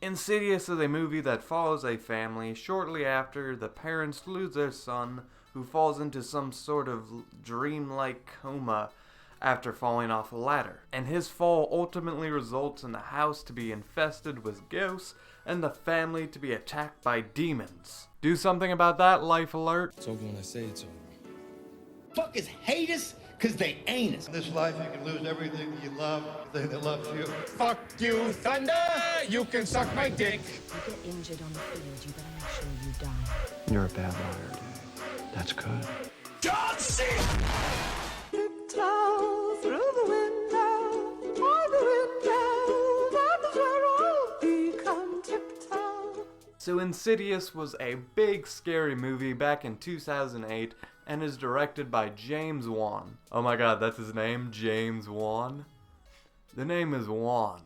Insidious is a movie that follows a family shortly after the parents lose their son, who falls into some sort of dreamlike coma after falling off a ladder. And his fall ultimately results in the house to be infested with ghosts and the family to be attacked by demons. Do something about that, Life Alert. It's over when I say it's over. Fuckers hate us because they ain't us. In this life, you can lose everything you love, everything that loves you. Fuck you, Thunder! You can suck my dick! You get injured on the field, you better make sure you die. You're a bad liar, dude. That's good. John C! Tiptoe through the window, all the windows, that is where all become tiptoe. So Insidious was a big scary movie back in 2008 and is directed by James Wan. Oh my god, that's his name? James Wan? The name is Wan.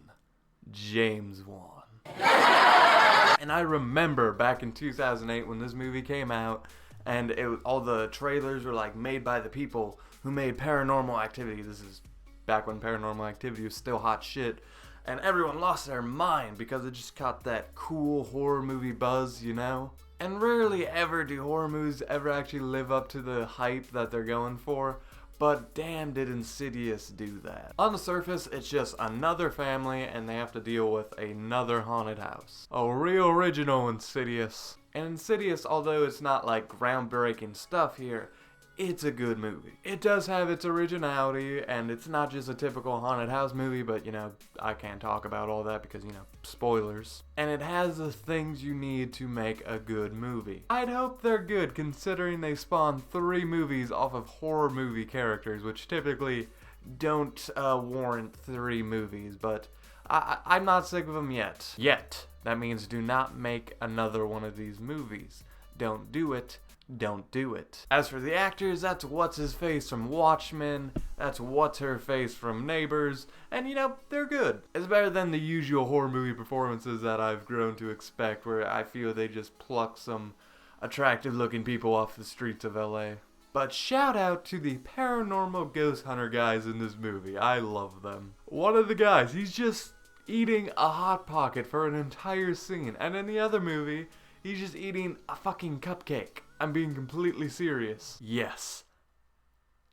James Wan. And I remember back in 2008 when this movie came out, and all the trailers were like made by the people who made Paranormal Activity. This is back when Paranormal Activity was still hot shit. And everyone lost their mind because it just got that cool horror movie buzz, you know? And rarely ever do horror movies ever actually live up to the hype that they're going for. But damn, did Insidious do that. On the surface, it's just another family and they have to deal with another haunted house. A real original Insidious. And Insidious, although it's not like groundbreaking stuff here, it's a good movie. It does have its originality, and it's not just a typical haunted house movie, but, you know, I can't talk about all that because, you know, spoilers. And it has the things you need to make a good movie. I'd hope they're good, considering they spawned 3 movies off of horror movie characters, which typically don't warrant 3 movies, but I'm not sick of them yet. Yet. That means do not make another one of these movies. Don't do it. Don't do it. As for the actors, that's What's-His-Face from Watchmen, that's What's-Her-Face from Neighbors, and you know, they're good. It's better than the usual horror movie performances that I've grown to expect, where I feel they just pluck some attractive looking people off the streets of LA. But shout out to the paranormal ghost hunter guys in this movie. I love them. One of the guys, he's just eating a Hot Pocket for an entire scene, and in the other movie, he's just eating a fucking cupcake. I'm being completely serious. Yes.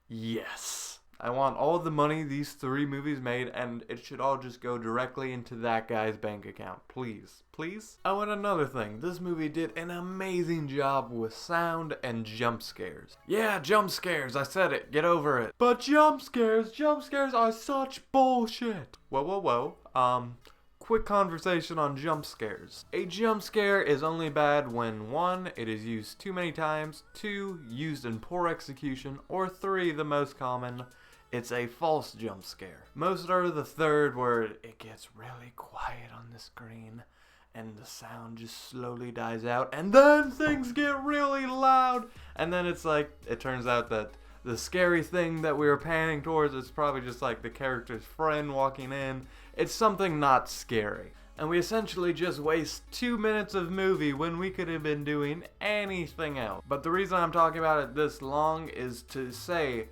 Yes. I want all the money these 3 movies made, and it should all just go directly into that guy's bank account. Please. Please? Oh, and another thing. This movie did an amazing job with sound and jump scares. Yeah, jump scares. I said it. Get over it. But jump scares are such bullshit. Whoa. Quick conversation on jump scares. A jump scare is only bad when 1, it is used too many times, 2, used in poor execution, or 3, the most common, it's a false jump scare. Most are the third where it gets really quiet on the screen and the sound just slowly dies out and then things get really loud and then it's like, it turns out that the scary thing that we were panning towards is probably just like the character's friend walking in. It's something not scary. And we essentially just waste 2 minutes of movie when we could have been doing anything else. But the reason I'm talking about it this long is to say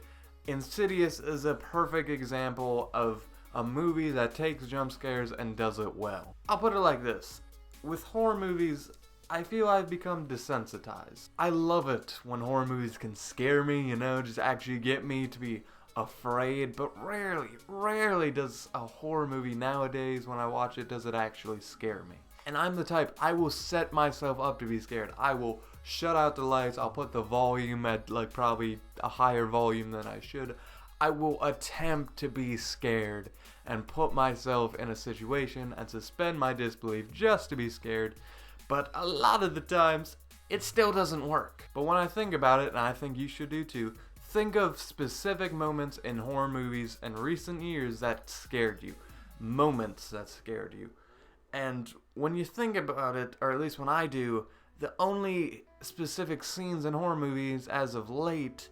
Insidious is a perfect example of a movie that takes jump scares and does it well. I'll put it like this. With horror movies, I feel I've become desensitized. I love it when horror movies can scare me, you know, just actually get me to be afraid, but rarely does a horror movie nowadays, when I watch it, does it actually scare me. And I'm the type, I will set myself up to be scared. I will shut out the lights, I'll put the volume at like probably a higher volume than I should. I will attempt to be scared and put myself in a situation and suspend my disbelief just to be scared. But a lot of the times, it still doesn't work. But when I think about it, and I think you should do too, think of specific moments in horror movies in recent years that scared you. Moments that scared you. And when you think about it, or at least when I do, the only specific scenes in horror movies as of late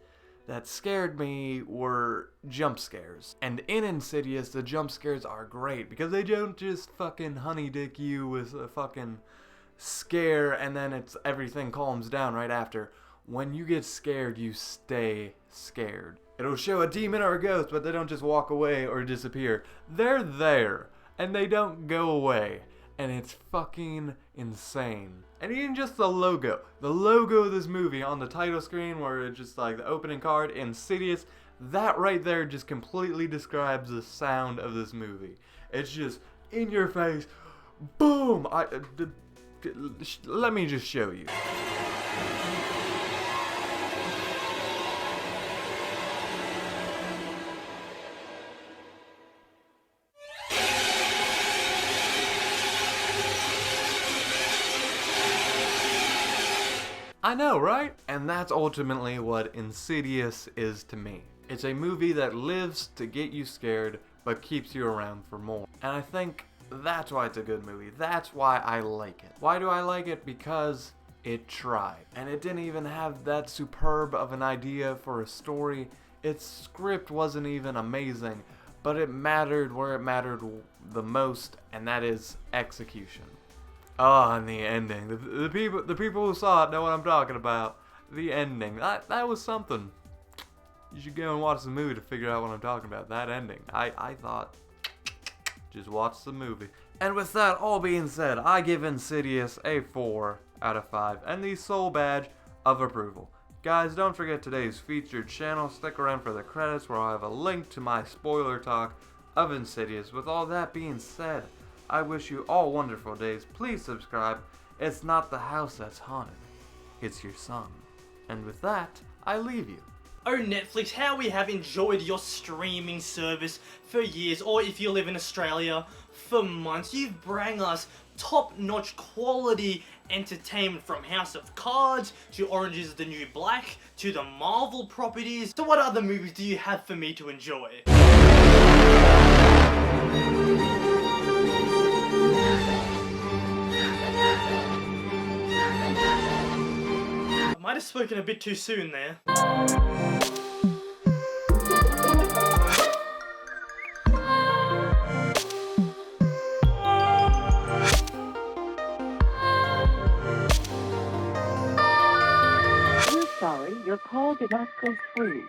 that scared me were jump scares. And in Insidious, the jump scares are great because they don't just fucking honey dick you with a fucking scare and then everything calms down right after. When you get scared, you stay scared. It'll show a demon or a ghost, but they don't just walk away or disappear. They're there, and they don't go away. and it's fucking insane. And even just the logo of this movie on the title screen, where it's just like the opening card, Insidious, that right there just completely describes the sound of this movie. It's just in your face, boom. Let me just show you. I know, right? And that's ultimately what Insidious is to me. It's a movie that lives to get you scared, but keeps you around for more. And I think that's why it's a good movie. That's why I like it. Why do I like it? Because it tried. And it didn't even have that superb of an idea for a story. Its script wasn't even amazing, but it mattered where it mattered the most, and that is execution. Oh, and the ending. The people who saw it know what I'm talking about. The ending. That was something. You should go and watch the movie to figure out what I'm talking about. That ending. I thought, just watch the movie. And with that all being said, I give Insidious a 4 out of 5 and the sole badge of approval. Guys, don't forget today's featured channel. Stick around for the credits where I'll have a link to my spoiler talk of Insidious. With all that being said, I wish you all wonderful days. Please subscribe. It's not the house that's haunted. It's your son. And with that, I leave you. Oh Netflix, how we have enjoyed your streaming service for years, or if you live in Australia, for months. You've brought us top-notch quality entertainment from House of Cards, to Orange is the New Black, to the Marvel properties. So what other movies do you have for me to enjoy? I might have spoken a bit too soon there. We're sorry, your call did not go through.